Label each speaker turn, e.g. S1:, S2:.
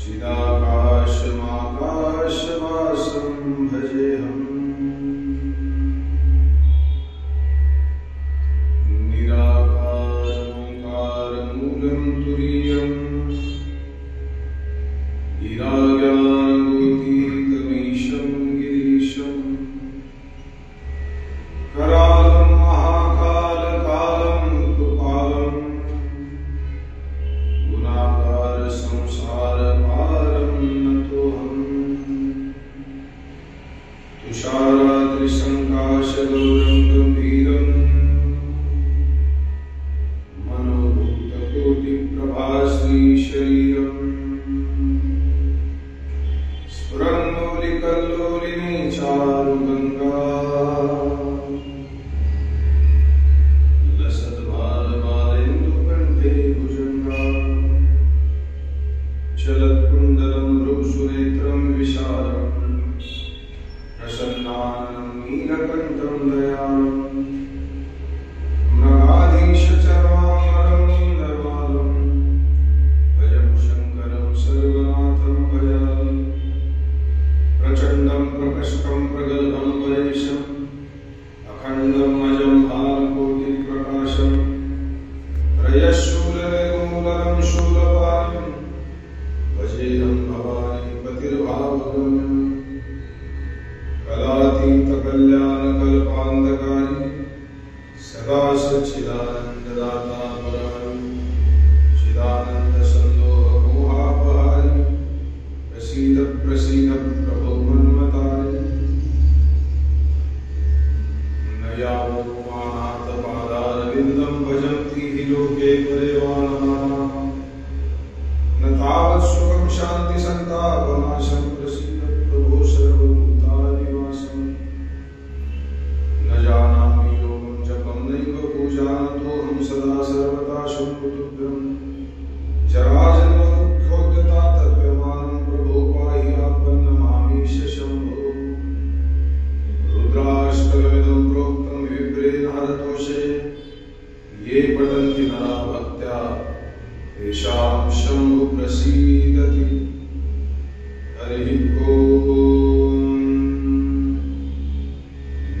S1: चिदाकाशमाकाशवासं भजेऽहम् निराकारमूलं तुरीयम् गिराज्ञानगोतीतमीशं गिरीशम् करालं महाकालकालं कृपालं गुणागार संसारपारं नतोऽहम् तुषाराद्रिसङ्काशगौरं गम्भीरम् मनोभूतकोटिप्रभाश्रीशरीरम् स्फुरन्नोलिकल्लोलिनी चारुगङ्गा लसद्बालबालेन्दुकण्ठे भुजङ्गा चलत्कुण्डलं भ्रूसुनेत्रं विशालम् प्रसन्नाननं नीलकण्ठं दयालम् मृगाधीशचर्मामरं नीलमालं भजं शङ्करं सर्वनाथं भजामि प्रचण्डं प्रकष्टं प्रगल्भं परेशम् अखण्डं अजं भालकोटिप्रकाशम् त्रयशूलनिर्मूलनं शूलपाणिं भजेऽहं भवानीपतिर्भावगम्यम् कलातीतकल्याणकल्पान्धकारी सदा सच्चिदानन्ददाता परायण चिदानन्दसन्दोहमोहापहारी प्रसीद प्रसीद प्रभो मन्मतारि न यावदुमानाथपादारविन्दं भजन्ति हि लोके परेवानमानाः न तावत् सुखं शान्तिसन्तापनाशं प्रसीद प्रभो सर्वभूतानिवासम् न जानामि योगं जपं नैव पूजानतोऽहं सदा सर्वदा शम्भुतुभ्यं जराजन्मदुःखोद्यतातप्यमानं प्रभो पाहि आपन्नमामीश शम्भो रुद्राष्टकमिदं प्रोक्तं विप्रेण हरतोषे ये पठन्ति नरा भक्त्या तेषां शम्भु प्रसीदति हरिः